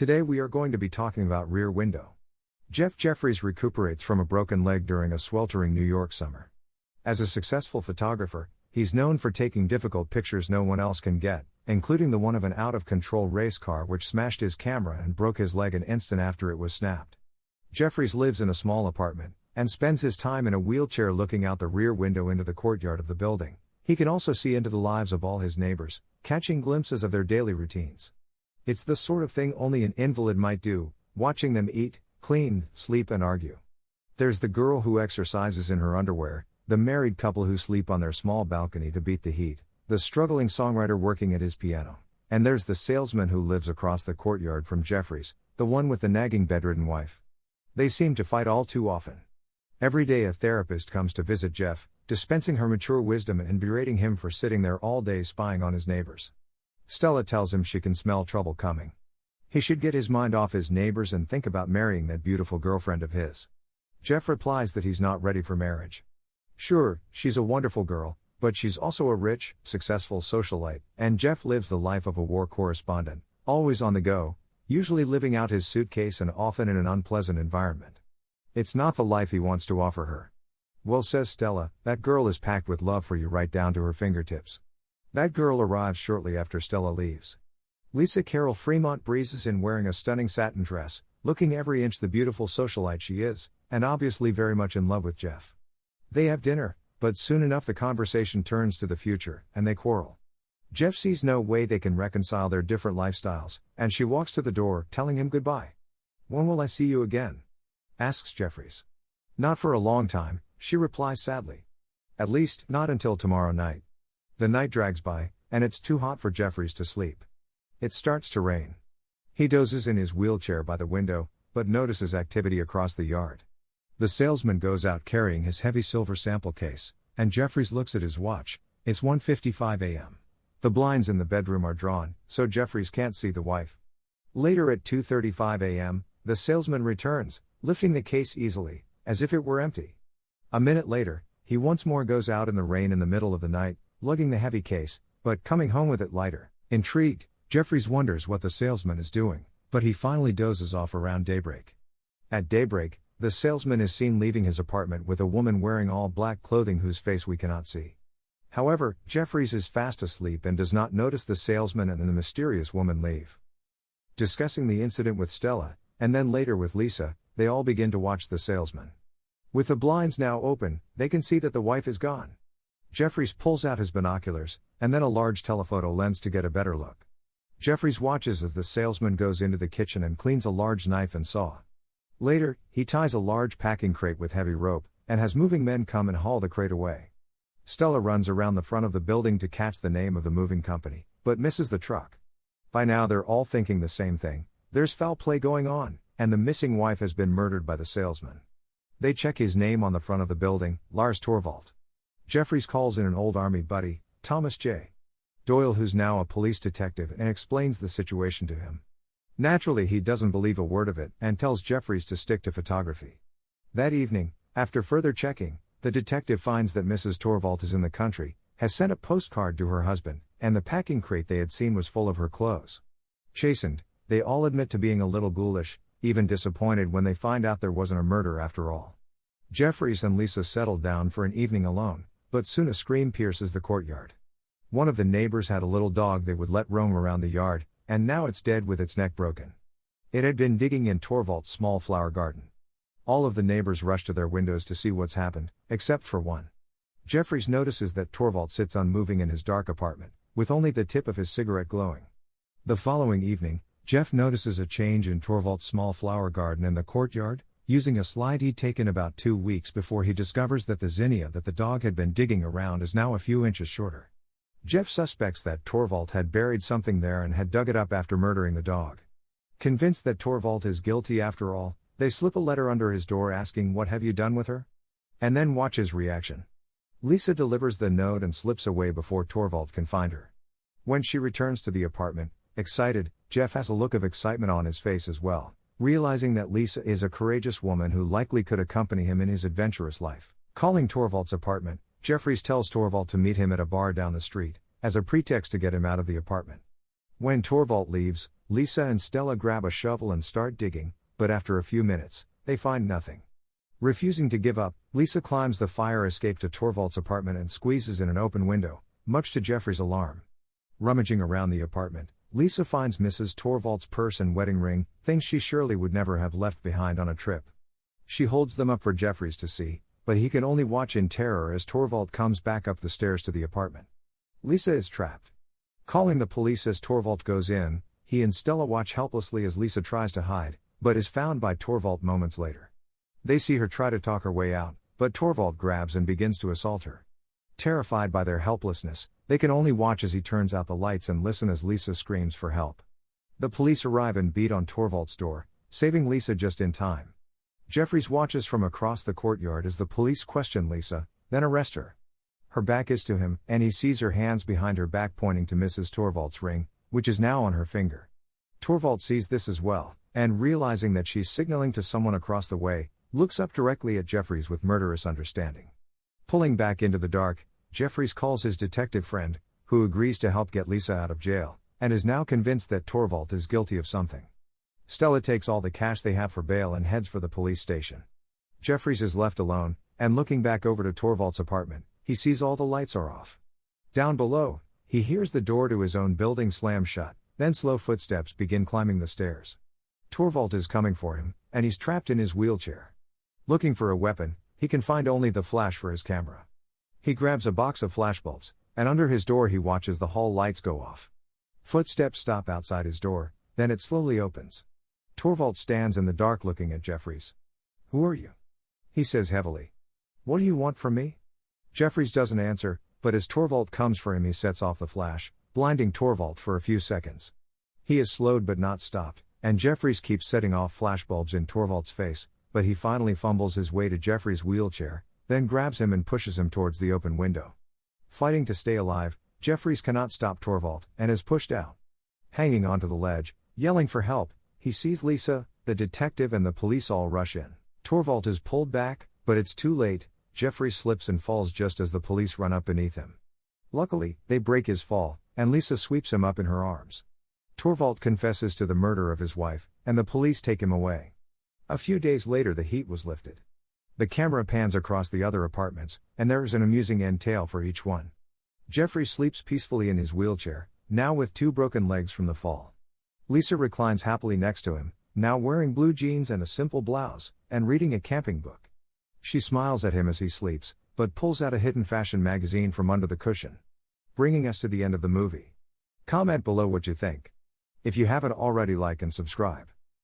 Today we are going to be talking about Rear Window. Jeff Jeffries recuperates from a broken leg during a sweltering New York summer. As a successful photographer, he's known for taking difficult pictures no one else can get, including the one of an out-of-control race car which smashed his camera and broke his leg an instant after it was snapped. Jeffries lives in a small apartment, and spends his time in a wheelchair looking out the rear window into the courtyard of the building. He can also see into the lives of all his neighbors, catching glimpses of their daily routines. It's the sort of thing only an invalid might do, watching them eat, clean, sleep and argue. There's the girl who exercises in her underwear, the married couple who sleep on their small balcony to beat the heat, the struggling songwriter working at his piano, and there's the salesman who lives across the courtyard from Jeffries, the one with the nagging bedridden wife. They seem to fight all too often. Every day a therapist comes to visit Jeff, dispensing her mature wisdom and berating him for sitting there all day spying on his neighbors. Stella tells him she can smell trouble coming. He should get his mind off his neighbors and think about marrying that beautiful girlfriend of his. Jeff replies that he's not ready for marriage. Sure, she's a wonderful girl, but she's also a rich, successful socialite, and Jeff lives the life of a war correspondent, always on the go, usually living out his suitcase and often in an unpleasant environment. It's not the life he wants to offer her. Well, says Stella, that girl is packed with love for you right down to her fingertips. That girl arrives shortly after Stella leaves. Lisa Carol Fremont breezes in wearing a stunning satin dress, looking every inch the beautiful socialite she is, and obviously very much in love with Jeff. They have dinner, but soon enough the conversation turns to the future, and they quarrel. Jeff sees no way they can reconcile their different lifestyles, and she walks to the door, telling him goodbye. When will I see you again? Asks Jeffries. Not for a long time, she replies sadly. At least, not until tomorrow night. The night drags by, and it's too hot for Jeffries to sleep. It starts to rain. He dozes in his wheelchair by the window, but notices activity across the yard. The salesman goes out carrying his heavy silver sample case, and Jeffries looks at his watch. It's 1:55 a.m. The blinds in the bedroom are drawn, so Jeffries can't see the wife. Later at 2:35 a.m., the salesman returns, lifting the case easily, as if it were empty. A minute later, he once more goes out in the rain in the middle of the night, lugging the heavy case, but coming home with it lighter. Intrigued, Jeffries wonders what the salesman is doing, but he finally dozes off around daybreak. At daybreak, the salesman is seen leaving his apartment with a woman wearing all black clothing whose face we cannot see. However, Jeffries is fast asleep and does not notice the salesman and the mysterious woman leave. Discussing the incident with Stella, and then later with Lisa, they all begin to watch the salesman. With the blinds now open, they can see that the wife is gone. Jeffries pulls out his binoculars, and then a large telephoto lens to get a better look. Jeffries watches as the salesman goes into the kitchen and cleans a large knife and saw. Later, he ties a large packing crate with heavy rope, and has moving men come and haul the crate away. Stella runs around the front of the building to catch the name of the moving company, but misses the truck. By now they're all thinking the same thing: there's foul play going on, and the missing wife has been murdered by the salesman. They check his name on the front of the building, Lars Torvald. Jeffries calls in an old army buddy, Thomas J. Doyle, who's now a police detective, and explains the situation to him. Naturally he doesn't believe a word of it, and tells Jeffries to stick to photography. That evening, after further checking, the detective finds that Mrs. Torvald is in the country, has sent a postcard to her husband, and the packing crate they had seen was full of her clothes. Chastened, they all admit to being a little ghoulish, even disappointed when they find out there wasn't a murder after all. Jeffries and Lisa settle down for an evening alone, but soon a scream pierces the courtyard. One of the neighbors had a little dog they would let roam around the yard, and now it's dead with its neck broken. It had been digging in Torvald's small flower garden. All of the neighbors rush to their windows to see what's happened, except for one. Jeffries notices that Torvald sits unmoving in his dark apartment, with only the tip of his cigarette glowing. The following evening, Jeff notices a change in Torvald's small flower garden in the courtyard, using a slide he'd taken about 2 weeks before. He discovers that the zinnia that the dog had been digging around is now a few inches shorter. Jeff suspects that Torvald had buried something there and had dug it up after murdering the dog. Convinced that Torvald is guilty after all, they slip a letter under his door asking, "What have you done with her?" And then watch his reaction. Lisa delivers the note and slips away before Torvald can find her. When she returns to the apartment, excited, Jeff has a look of excitement on his face as well, realizing that Lisa is a courageous woman who likely could accompany him in his adventurous life. Calling Torvald's apartment, Jeffries tells Torvald to meet him at a bar down the street, as a pretext to get him out of the apartment. When Torvald leaves, Lisa and Stella grab a shovel and start digging, but after a few minutes, they find nothing. Refusing to give up, Lisa climbs the fire escape to Torvald's apartment and squeezes in an open window, much to Jeffrey's alarm. Rummaging around the apartment, Lisa finds Mrs. Torvald's purse and wedding ring, things she surely would never have left behind on a trip. She holds them up for Jeffries to see, but he can only watch in terror as Torvald comes back up the stairs to the apartment. Lisa is trapped. Calling the police as Torvald goes in, he and Stella watch helplessly as Lisa tries to hide, but is found by Torvald moments later. They see her try to talk her way out, but Torvald grabs and begins to assault her. Terrified by their helplessness, they can only watch as he turns out the lights and listen as Lisa screams for help. The police arrive and beat on Torvald's door, saving Lisa just in time. Jeffries watches from across the courtyard as the police question Lisa, then arrest her. Her back is to him, and he sees her hands behind her back pointing to Mrs. Torvald's ring, which is now on her finger. Torvald sees this as well, and realizing that she's signaling to someone across the way, looks up directly at Jeffries with murderous understanding. Pulling back into the dark, Jeffries calls his detective friend, who agrees to help get Lisa out of jail, and is now convinced that Torvald is guilty of something. Stella takes all the cash they have for bail and heads for the police station. Jeffries is left alone, and looking back over to Torvald's apartment, he sees all the lights are off. Down below, he hears the door to his own building slam shut, then slow footsteps begin climbing the stairs. Torvald is coming for him, and he's trapped in his wheelchair. Looking for a weapon, he can find only the flash for his camera. He grabs a box of flashbulbs, and under his door he watches the hall lights go off. Footsteps stop outside his door, then it slowly opens. Torvald stands in the dark looking at Jeffries. "Who are you?" he says heavily. "What do you want from me?" Jeffries doesn't answer, but as Torvald comes for him he sets off the flash, blinding Torvald for a few seconds. He is slowed but not stopped, and Jeffries keeps setting off flashbulbs in Torvald's face, but he finally fumbles his way to Jeffries' wheelchair, then grabs him and pushes him towards the open window. Fighting to stay alive, Jeffries cannot stop Torvald, and is pushed out. Hanging onto the ledge, yelling for help, he sees Lisa, the detective and the police all rush in. Torvald is pulled back, but it's too late. Jeffries slips and falls just as the police run up beneath him. Luckily, they break his fall, and Lisa sweeps him up in her arms. Torvald confesses to the murder of his wife, and the police take him away. A few days later the heat was lifted. The camera pans across the other apartments, and there is an amusing end tale for each one. Jeffries sleeps peacefully in his wheelchair, now with 2 broken legs from the fall. Lisa reclines happily next to him, now wearing blue jeans and a simple blouse, and reading a camping book. She smiles at him as he sleeps, but pulls out a hidden fashion magazine from under the cushion. Bringing us to the end of the movie. Comment below what you think. If you haven't already, like and subscribe.